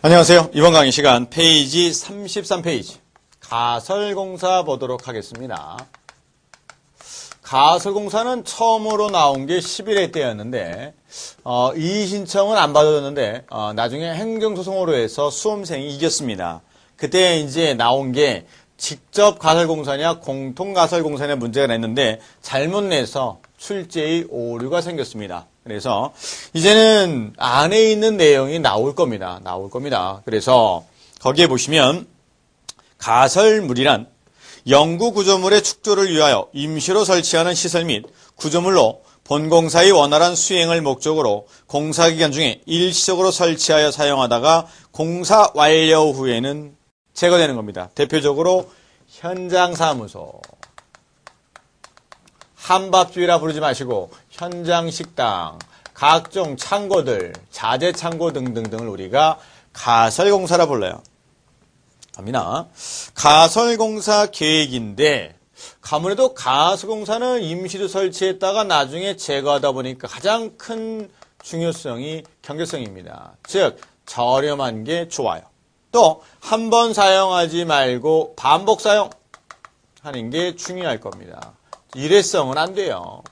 안녕하세요. 이번 강의 시간 페이지 33페이지 가설공사 보도록 하겠습니다. 가설공사는 처음으로 나온 게 11회 때였는데 이의 신청은 안 받아줬는데 나중에 행정소송으로 해서 수험생이 이겼습니다. 그때 이제 나온 게 직접 가설공사냐 공통가설공사냐 문제가 냈는데 잘못 내서 출제의 오류가 생겼습니다. 그래서 이제는 안에 있는 내용이 나올 겁니다. 그래서 거기에 보시면 가설물이란 영구 구조물의 축조를 위하여 임시로 설치하는 시설 및 구조물로 본공사의 원활한 수행을 목적으로 공사기간 중에 일시적으로 설치하여 사용하다가 공사 완료 후에는 제거되는 겁니다. 대표적으로 현장사무소, 한밥집이라 부르지 마시고 현장식당, 각종 창고들, 자재창고 등등등을 우리가 가설공사라 불러요. 갑니다. 가설공사 계획인데 아무래도 가설공사는 임시로 설치했다가 나중에 제거하다 보니까 가장 큰 중요성이 경제성입니다. 즉 저렴한 게 좋아요. 또 한 번 사용하지 말고 반복 사용하는 게 중요할 겁니다. 일회성은 안 돼요.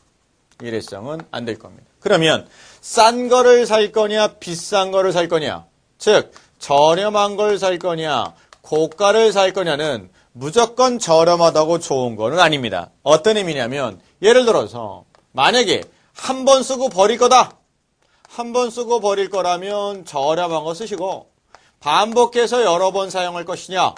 일회성은 안 될 겁니다. 그러면 싼 거를 살 거냐 비싼 거를 살 거냐, 즉 저렴한 걸 살 거냐 고가를 살 거냐는 무조건 저렴하다고 좋은 거는 아닙니다. 어떤 의미냐면 예를 들어서 만약에 한 번 쓰고 버릴 거다. 한 번 쓰고 버릴 거라면 저렴한 거 쓰시고 반복해서 여러 번 사용할 것이냐,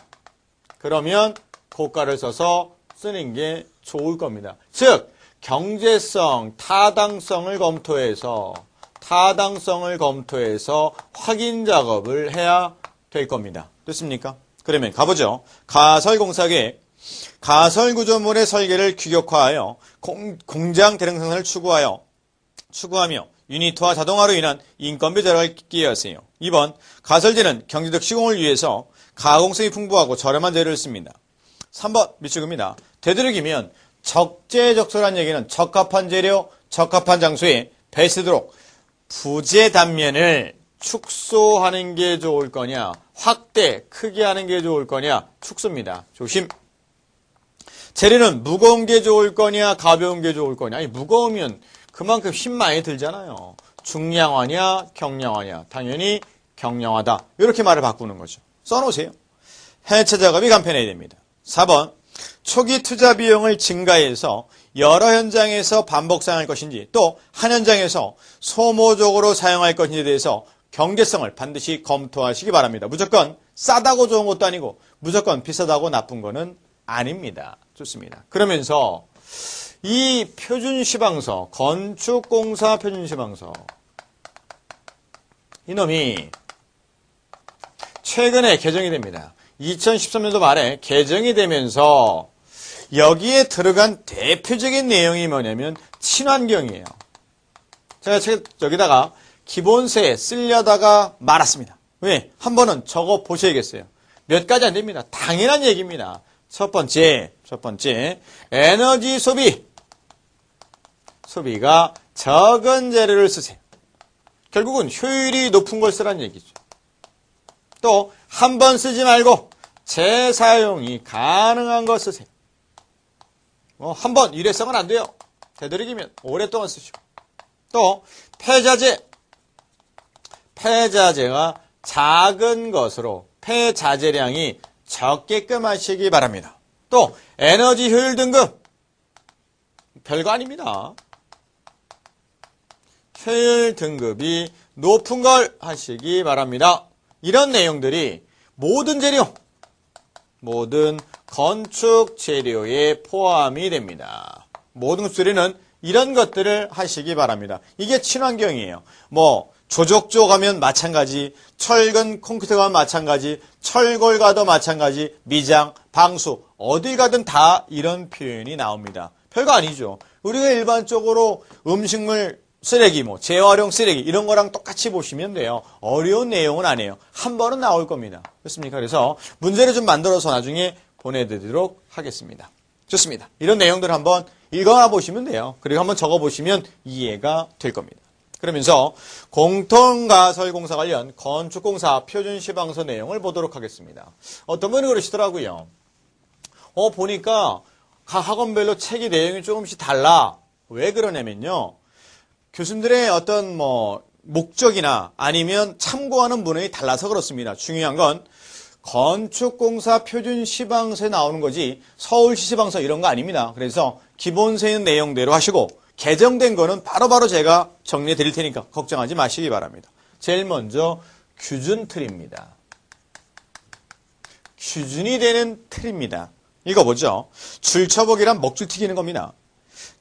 그러면 고가를 써서 쓰는 게 좋을 겁니다. 즉 경제성, 타당성을 검토해서 확인 작업을 해야 될 겁니다. 됐습니까? 그러면 가보죠. 가설공사계획. 가설구조물의 설계를 규격화하여 공장 대량 생산을 추구하며 유니트화 자동화로 인한 인건비 절약을 기여하세요. 2번, 가설재는 경제적 시공을 위해서 가공성이 풍부하고 저렴한 재료를 씁니다. 3번 밑줄입니다. 되도록이면 적재적소란 얘기는 적합한 재료, 적합한 장소에 배치되도록 부재 단면을 축소하는 게 좋을 거냐, 확대, 크게 하는 게 좋을 거냐, 축소입니다. 조심. 재료는 무거운 게 좋을 거냐, 가벼운 게 좋을 거냐. 아니, 무거우면 그만큼 힘 많이 들잖아요. 중량화냐, 경량화냐. 당연히 경량화다. 이렇게 말을 바꾸는 거죠. 써놓으세요. 해체 작업이 간편해야 됩니다. 4번, 초기 투자 비용을 증가해서 여러 현장에서 반복 사용할 것인지 또 한 현장에서 소모적으로 사용할 것인지에 대해서 경제성을 반드시 검토하시기 바랍니다. 무조건 싸다고 좋은 것도 아니고 무조건 비싸다고 나쁜 거는 아닙니다. 좋습니다. 그러면서 이 표준시방서, 건축공사 표준시방서, 이놈이 최근에 개정이 됩니다. 2013년도 말에 개정이 되면서 여기에 들어간 대표적인 내용이 뭐냐면 친환경이에요. 제가 여기다가 기본세 쓰려다가 말았습니다. 왜? 한 번은 적어 보셔야겠어요. 몇 가지 안 됩니다. 당연한 얘기입니다. 첫 번째, 에너지 소비가 적은 재료를 쓰세요. 결국은 효율이 높은 걸 쓰라는 얘기죠. 또 한 번 쓰지 말고 재사용이 가능한 거 쓰세요. 한 번 일회성은 안 돼요. 되도록이면 오랫동안 쓰시고. 또 폐자재가 작은 것으로 폐자재량이 적게끔 하시기 바랍니다. 또 에너지 효율 등급 별거 아닙니다. 효율 등급이 높은 걸 하시기 바랍니다. 이런 내용들이 모든 건축 재료에 포함이 됩니다. 모든 재료는 이런 것들을 하시기 바랍니다. 이게 친환경이에요. 조족조 가면 마찬가지, 철근 콘크리트 가면 마찬가지, 철골 가도 마찬가지, 미장, 방수 어딜 가든 다 이런 표현이 나옵니다. 별거 아니죠. 우리가 일반적으로 음식물 쓰레기, 재활용 쓰레기 이런 거랑 똑같이 보시면 돼요. 어려운 내용은 아니에요. 한 번은 나올 겁니다. 그렇습니까? 그래서 문제를 좀 만들어서 나중에 보내드리도록 하겠습니다. 좋습니다. 이런 내용들 한번 읽어나 보시면 돼요. 그리고 한번 적어보시면 이해가 될 겁니다. 그러면서 공통가설공사 관련 건축공사 표준시방서 내용을 보도록 하겠습니다. 어떤 분이 그러시더라고요. 보니까 각 학원별로 책의 내용이 조금씩 달라. 왜 그러냐면요. 교수님들의 어떤 목적이나 아니면 참고하는 문헌이 달라서 그렇습니다. 중요한 건 건축공사 표준시방서에 나오는 거지 서울시 시방서 이런 거 아닙니다. 그래서 기본세 있는 내용대로 하시고 개정된 거는 바로바로 제가 정리해 드릴 테니까 걱정하지 마시기 바랍니다. 제일 먼저 규준 틀입니다. 규준이 되는 틀입니다. 읽어보죠. 줄처벅이란 먹줄 튀기는 겁니다.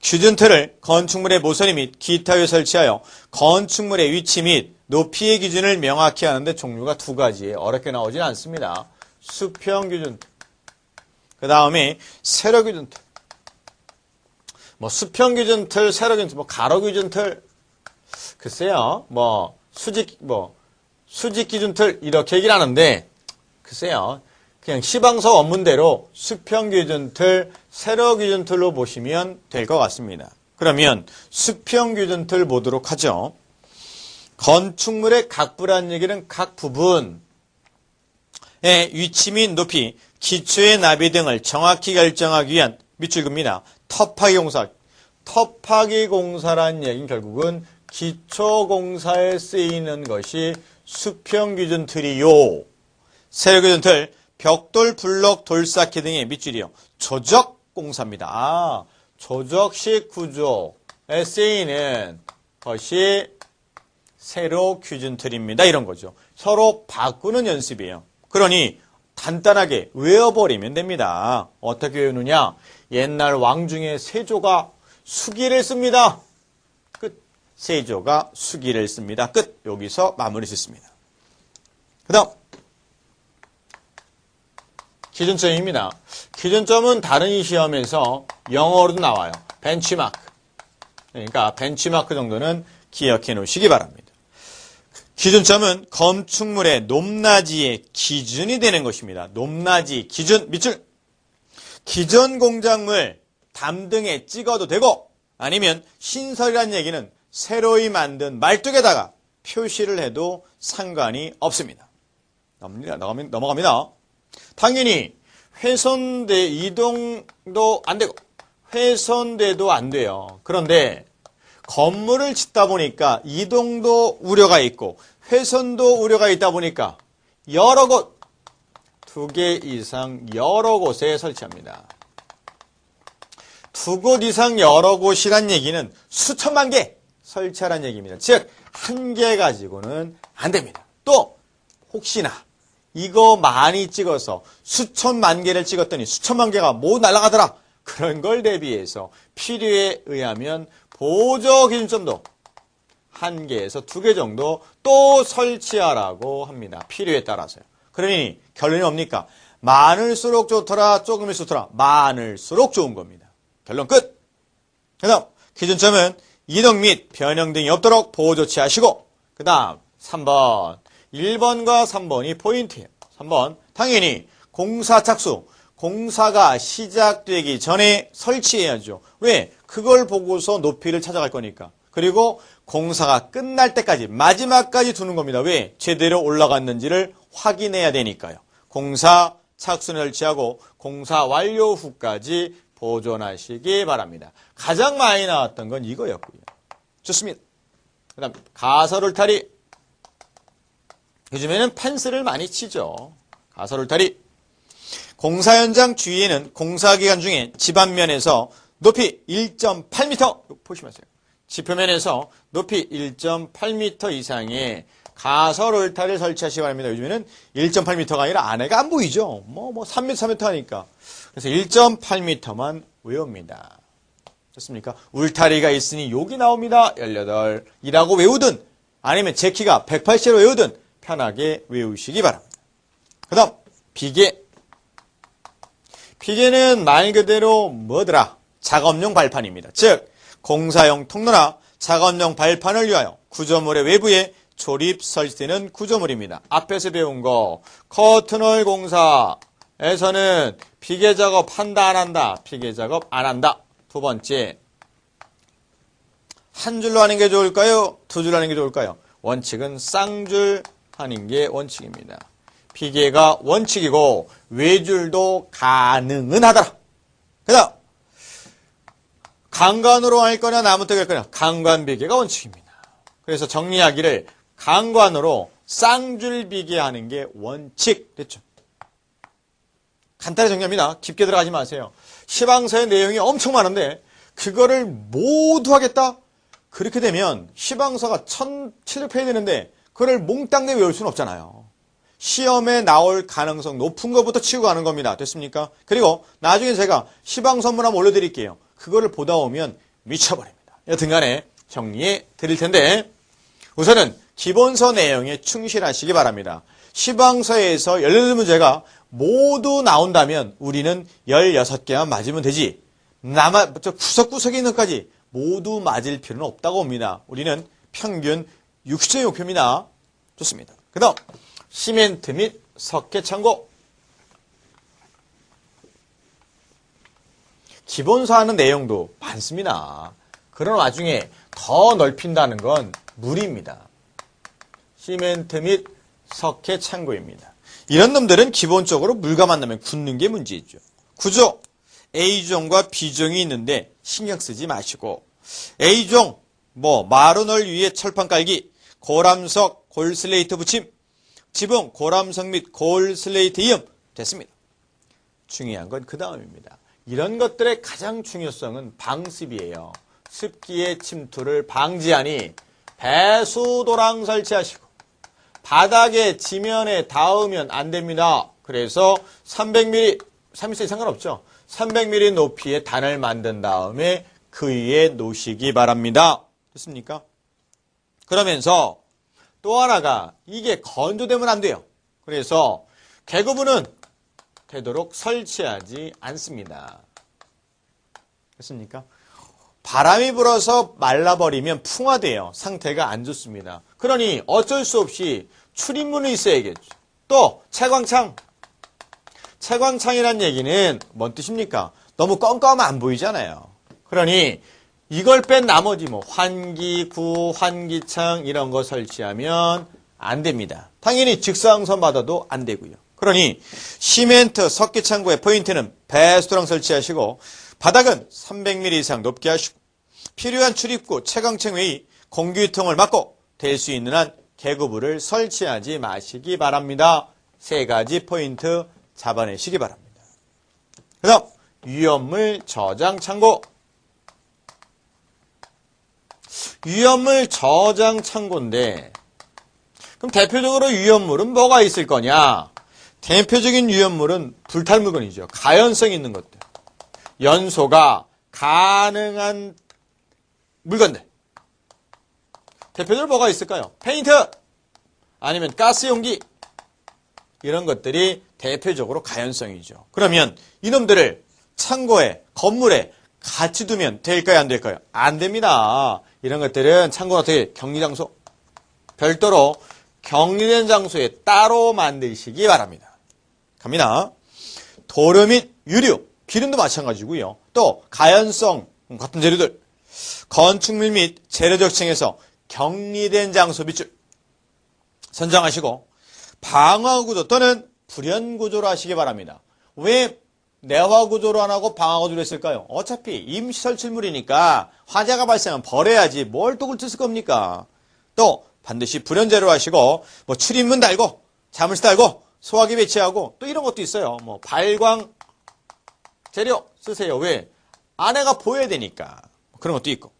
규준 틀을 건축물의 모서리 및 기타 위에 설치하여 건축물의 위치 및 높이의 기준을 명확히 하는데 종류가 두 가지예요. 어렵게 나오진 않습니다. 수평 규준 틀. 그 다음에 세로 규준 틀. 수평 규준 틀, 세로 규준 틀, 가로 규준 틀. 글쎄요. 수직 기준 틀 이렇게 얘기를 하는데 글쎄요. 그냥 시방서 원문대로 수평 기준 틀, 세로 기준 틀로 보시면 될 것 같습니다. 그러면 수평 기준 틀 보도록 하죠. 건축물의 각부란 얘기는 각 부분의 위치 및 높이, 기초의 나비 등을 정확히 결정하기 위한 밑줄입니다. 터파기 공사. 터파기 공사란 얘기는 결국은 기초공사에 쓰이는 것이 수평 기준 틀이요. 세로 기준 틀, 벽돌, 블록, 돌쌓기 등의 밑줄이요. 조적공사입니다. 조적식 구조에 쓰이는 것이 세로 기준 틀입니다. 이런 거죠. 서로 바꾸는 연습이에요. 그러니 간단하게 외워버리면 됩니다. 어떻게 외우느냐? 옛날 왕 중에 세조가 수기를 씁니다. 끝. 세조가 수기를 씁니다. 끝. 여기서 마무리 짓습니다. 그 다음 기준점입니다. 기준점은 다른 시험에서 영어로도 나와요. 벤치마크. 그러니까 벤치마크 정도는 기억해 놓으시기 바랍니다. 기준점은 건축물의 높낮이의 기준이 되는 것입니다. 높낮이, 기준, 밑줄. 기존 공작물 담등에 찍어도 되고 아니면 신설이라는 얘기는 새로이 만든 말뚝에다가 표시를 해도 상관이 없습니다. 넘어갑니다. 당연히 훼손돼 이동도 안 되고 훼손돼도 안 돼요. 그런데 건물을 짓다 보니까 이동도 우려가 있고 훼손도 우려가 있다 보니까 여러 곳, 2개 이상 여러 곳에 설치합니다. 2곳 이상 여러 곳이란 얘기는 수천만 개 설치하라는 얘기입니다. 즉, 한 개 가지고는 안 됩니다. 또 혹시나 이거 많이 찍어서 수천만 개를 찍었더니 수천만 개가 모두 날아가더라. 그런 걸 대비해서 필요에 의하면 보조 기준점도 1개에서 2개 정도 또 설치하라고 합니다. 필요에 따라서요. 그러니 결론이 뭡니까? 많을수록 좋더라, 조금일수록 좋더라. 많을수록 좋은 겁니다. 결론 끝! 그 다음 기준점은 이동 및 변형 등이 없도록 보호 조치하시고 그 다음 3번 1번과 3번이 포인트예요. 3번 당연히 공사 착수, 공사가 시작되기 전에 설치해야죠. 왜? 그걸 보고서 높이를 찾아갈 거니까. 그리고 공사가 끝날 때까지 마지막까지 두는 겁니다. 왜? 제대로 올라갔는지를 확인해야 되니까요. 공사 착수는 설치하고 공사 완료 후까지 보존하시기 바랍니다. 가장 많이 나왔던 건 이거였고요. 좋습니다. 그 다음 가설 울타리. 요즘에는 펜스를 많이 치죠. 가설 울타리. 공사 현장 주위에는 공사 기간 중에 집 앞면에서 높이 1.8m 보시면서요. 지표면에서 높이 1.8m 이상의 가설 울타리를 설치하시기 바랍니다. 요즘에는 1.8m가 아니라 안에가 안 보이죠. 3m, 3m 하니까. 그래서 1.8m만 외웁니다. 좋습니까? 울타리가 있으니 욕이 나옵니다. 18이라고 외우든 아니면 제 키가 180으로 외우든 편하게 외우시기 바랍니다. 그 다음 비계. 비계는 말 그대로 뭐더라? 작업용 발판입니다. 즉 공사용 통로나 작업용 발판을 위하여 구조물의 외부에 조립 설치되는 구조물입니다. 앞에서 배운 거 커튼홀 공사에서는 비계 작업 한다 안 한다? 비계 작업 안 한다. 두 번째 한 줄로 하는 게 좋을까요? 두 줄로 하는 게 좋을까요? 원칙은 쌍줄 하는 게 원칙입니다. 비계가 원칙이고 외줄도 가능은 하더라. 그 다음 강관으로 할 거냐 나무뜨기 할 거냐 강관비계가 원칙입니다. 그래서 정리하기를 강관으로 쌍줄비계 하는 게 원칙 됐죠. 간단히 정리합니다. 깊게 들어가지 마세요. 시방서의 내용이 엄청 많은데 그거를 모두 하겠다? 그렇게 되면 시방서가 1700페이지 되는데 그걸 몽땅 내 외울 수는 없잖아요. 시험에 나올 가능성 높은 것부터 치고 가는 겁니다. 됐습니까? 그리고 나중에 제가 시방 선물 한번 올려드릴게요. 그거를 보다 오면 미쳐버립니다. 여튼 간에 정리해 드릴 텐데 우선은 기본서 내용에 충실하시기 바랍니다. 시방서에서 18문제가 모두 나온다면 우리는 16개만 맞으면 되지. 구석구석에 있는 것까지 모두 맞을 필요는 없다고 봅니다. 우리는 평균 60점의 목표입니다. 좋습니다. 그 다음 시멘트 및 석회 참고. 기본서 하는 내용도 많습니다. 그런 와중에 더 넓힌다는 건 무리입니다. 시멘트 및 석회 참고입니다. 이런 놈들은 기본적으로 물과 만나면 굳는 게 문제죠. 구조 A종과 B종이 있는데 신경 쓰지 마시고 A종 마루널 위에 철판 깔기, 고람석, 골슬레이트 붙임, 지붕, 고람석 및 골슬레이트 이음 됐습니다. 중요한 건 그 다음입니다. 이런 것들의 가장 중요성은 방습이에요. 습기의 침투를 방지하니 배수도랑 설치하시고 바닥에 지면에 닿으면 안 됩니다. 그래서 300mm, 30cm 상관없죠. 300mm 높이의 단을 만든 다음에 그 위에 놓으시기 바랍니다. 됐습니까? 그러면서 또 하나가 이게 건조되면 안 돼요. 그래서 개구부는 되도록 설치하지 않습니다. 됐습니까? 바람이 불어서 말라버리면 풍화돼요. 상태가 안 좋습니다. 그러니 어쩔 수 없이 출입문이 있어야겠죠. 또 채광창. 채광창이란 얘기는 뭔 뜻입니까? 너무 껌껌하면 안 보이잖아요. 그러니 이걸 뺀 나머지 환기구, 환기창 이런 거 설치하면 안 됩니다. 당연히 직사광선 받아도 안 되고요. 그러니 시멘트, 석기창고의 포인트는 배수도랑 설치하시고 바닥은 300mm 이상 높게 하시고 필요한 출입구, 채광창 외의 공기유통을 막고 될 수 있는 한 개구부를 설치하지 마시기 바랍니다. 세 가지 포인트 잡아내시기 바랍니다. 그 다음 위험물 저장 창고. 위험물 저장 창고인데 그럼 대표적으로 위험물은 뭐가 있을 거냐? 대표적인 위험물은 불탈 물건이죠. 가연성 있는 것들. 연소가 가능한 물건들. 대표적으로 뭐가 있을까요? 페인트 아니면 가스 용기 이런 것들이 대표적으로 가연성이죠. 그러면 이놈들을 창고에 건물에 같이 두면 될까요? 안 될까요? 안 됩니다. 이런 것들은 창고는 어떻게 격리장소 별도로 격리된 장소에 따로 만드시기 바랍니다. 갑니다. 도료 및 유류, 기름도 마찬가지고요. 또 가연성 같은 재료들, 건축물 및 재료적 층에서 격리된 장소 밑줄 선정하시고 방화구조 또는 불연구조로 하시기 바랍니다. 왜 내화구조로 안 하고 방화구조로 했을까요? 어차피 임시설치물이니까 화재가 발생하면 버려야지 뭘 또 굴쳤을 겁니까? 또 반드시 불연재로 하시고 출입문 달고 자물쇠 달고 소화기 배치하고 또 이런 것도 있어요. 발광 재료 쓰세요. 왜? 안에가 보여야 되니까. 그런 것도 있고.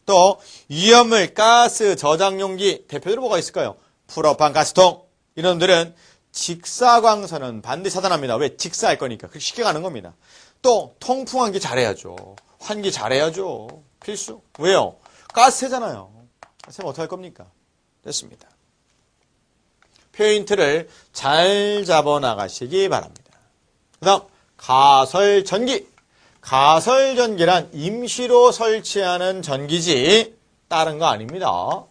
또 위험물 가스 저장용기 대표적으로 뭐가 있을까요? 프로판 가스통. 이런 놈들은 직사광선은 반드시 차단합니다. 왜? 직사할 거니까. 그렇게 쉽게 가는 겁니다. 또 통풍환기 잘해야죠. 환기 잘해야죠. 필수. 왜요? 가스세잖아요. 가스면 어떡할 겁니까? 됐습니다. 포인트를 잘 잡아나가시기 바랍니다. 그 다음 가설전기. 가설전기란 임시로 설치하는 전기지 다른 거 아닙니다.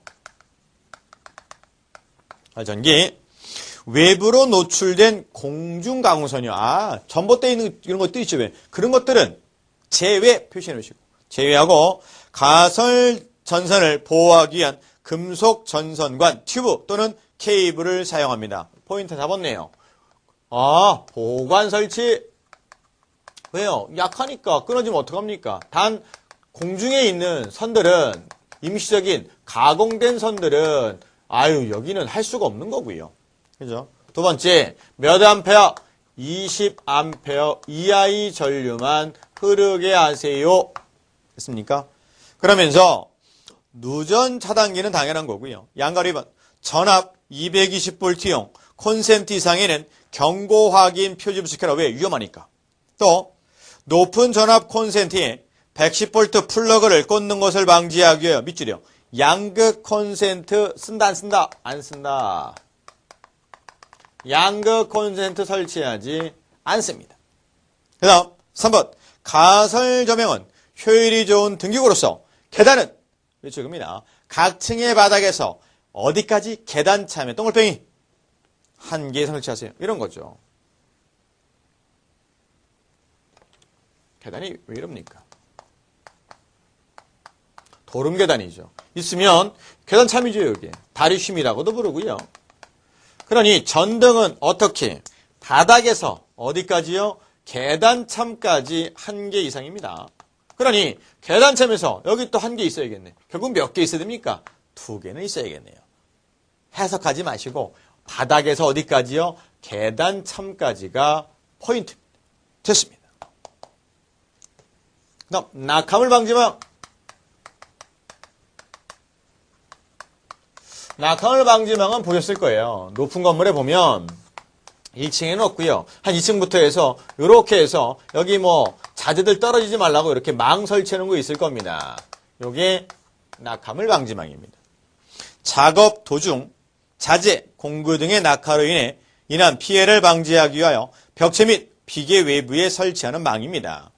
가설전기. 외부로 노출된 공중강우선이요. 전봇대 있는 이런 것도 있죠. 왜? 그런 것들은 제외 표시해 놓으시고 제외하고 가설 전선을 보호하기 위한 금속 전선관, 튜브 또는 케이블을 사용합니다. 포인트 잡았네요. 보관 설치. 왜요? 약하니까 끊어지면 어떡합니까? 단 공중에 있는 선들은 임시적인 가공된 선들은 여기는 할 수가 없는 거고요. 그죠? 두 번째, 몇 암페어? 20암페어 이하의 전류만 흐르게 하세요. 됐습니까? 그러면서 누전 차단기는 당연한 거고요. 양가로 2번, 전압 220V용 콘센트 이상에는 경고 확인 표지 부착해라. 왜? 위험하니까. 또 높은 전압 콘센트에 110V 플러그를 꽂는 것을 방지하기 위해 밑줄이요. 양극 콘센트 쓴다 안 쓴다? 안 쓴다. 양극 콘센트 설치하지 않습니다. 그 다음 3번, 가설 조명은 효율이 좋은 등기구로서 계단은 이쪽입니다. 각 층의 바닥에서 어디까지? 계단 참여 똥글뱅이 한 개 설치하세요. 이런 거죠. 계단이 왜 이럽니까? 도름 계단이죠. 있으면 계단 참이죠, 여기. 다리쉼이라고도 부르고요. 그러니 전등은 어떻게? 바닥에서 어디까지요? 계단 참까지 한 개 이상입니다. 그러니 계단 참에서 여기 또 한 개 있어야겠네. 결국 몇 개 있어야 됩니까? 2개는 있어야겠네요. 해석하지 마시고 바닥에서 어디까지요? 계단 참까지가 포인트입니다. 됐습니다. 그다음 낙하물 방지망. 낙하물 방지망은 보셨을 거예요. 높은 건물에 보면 1층에는 없고요. 한 2층부터 해서 이렇게 해서 여기 자재들 떨어지지 말라고 이렇게 망 설치하는 거 있을 겁니다. 요게 낙하물 방지망입니다. 작업 도중 자재, 공구 등의 낙하로 인한 피해를 방지하기 위하여 벽체 및 비계 외부에 설치하는 망입니다.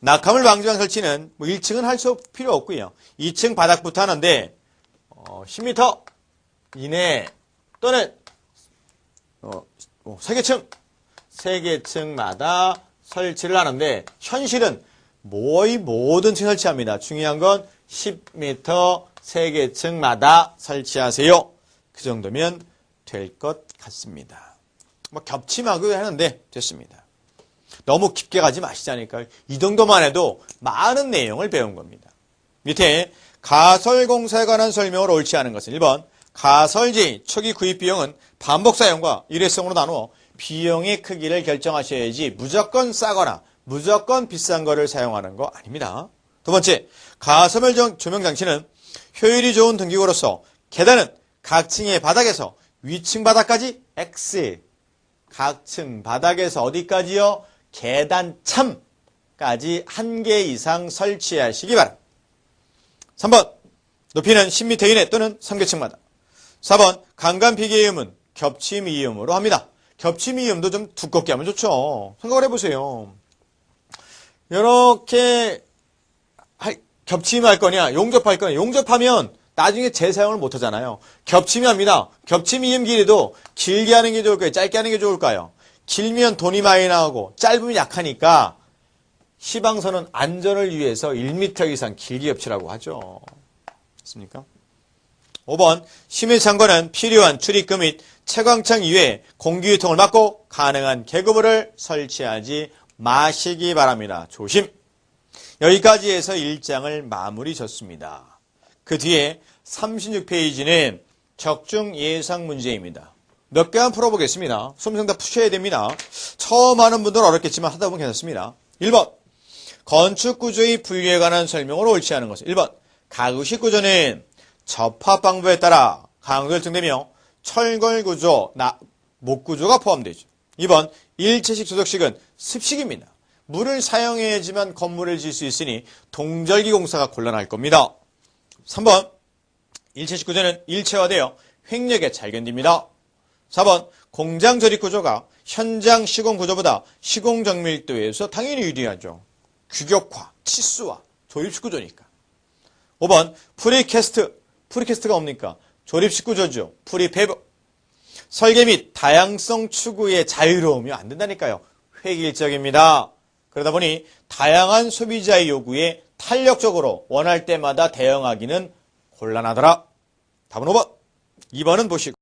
낙하물 방지망 설치는 1층은 할 수 필요 없고요. 2층 바닥부터 하는데 10m 이내 또는 3개층마다 설치를 하는데 현실은 모든 층 설치합니다. 중요한 건 10m 3개층마다 설치하세요. 그 정도면 될 것 같습니다. 겹치마구 하는데 됐습니다. 너무 깊게 가지 마시자니까요. 이 정도만 해도 많은 내용을 배운 겁니다. 밑에 가설공사에 관한 설명을 옳지 않은 것은 1번 가설제의 초기 구입 비용은 반복 사용과 일회성으로 나누어 비용의 크기를 결정하셔야지 무조건 싸거나 무조건 비싼 거를 사용하는 거 아닙니다. 두 번째, 가설물 조명 장치는 효율이 좋은 등기구로서 계단은 각 층의 바닥에서 위층 바닥까지 X, 각 층 바닥에서 어디까지요? 계단 참까지 한 개 이상 설치하시기 바랍니다. 3번, 높이는 10m 이내 또는 3개층마다. 4번, 강간 비계이음은 겹침 이음으로 합니다. 겹침 이음도 좀 두껍게 하면 좋죠. 생각을 해보세요. 이렇게 겹침할 거냐, 용접할 거냐. 용접하면 나중에 재사용을 못 하잖아요. 겹침이 합니다. 겹침 이음 길이도 길게 하는 게 좋을까요? 짧게 하는 게 좋을까요? 길면 돈이 많이 나오고 짧으면 약하니까 시방선은 안전을 위해서 1m 이상 길게 겹치라고 하죠. 됐습니까? 5번, 심의창고는 필요한 출입구 및 채광창 이외에 공기유통을 막고 가능한 계급을 설치하지 마시기 바랍니다. 조심! 여기까지 해서 1장을 마무리 졌습니다. 그 뒤에 36페이지는 적중 예상 문제입니다. 몇 개만 풀어보겠습니다. 수험생 다 푸셔야 됩니다. 처음 하는 분들은 어렵겠지만 하다 보면 괜찮습니다. 1번, 건축구조의 분류에 관한 설명을 옳지 않은 것은 1번, 가구식 구조는 접합 방법에 따라 강도가 결정되며 철골구조, 목구조가 포함되죠. 2번, 일체식 조덕식은 습식입니다. 물을 사용해야지만 건물을 지을 수 있으니 동절기 공사가 곤란할 겁니다. 3번, 일체식 구조는 일체화되어 횡력에 잘 견딥니다. 4번, 공장 조립 구조가 현장 시공 구조보다 시공 정밀도에서 당연히 유리하죠. 규격화, 치수화, 조립식 구조니까. 5번, 프리캐스트가 뭡니까? 조립식 구조죠. 프리패브. 설계 및 다양성 추구의 자유로움이 안 된다니까요. 획일적입니다. 그러다 보니 다양한 소비자의 요구에 탄력적으로 원할 때마다 대응하기는 곤란하더라. 답은 5번. 2번은 보시고.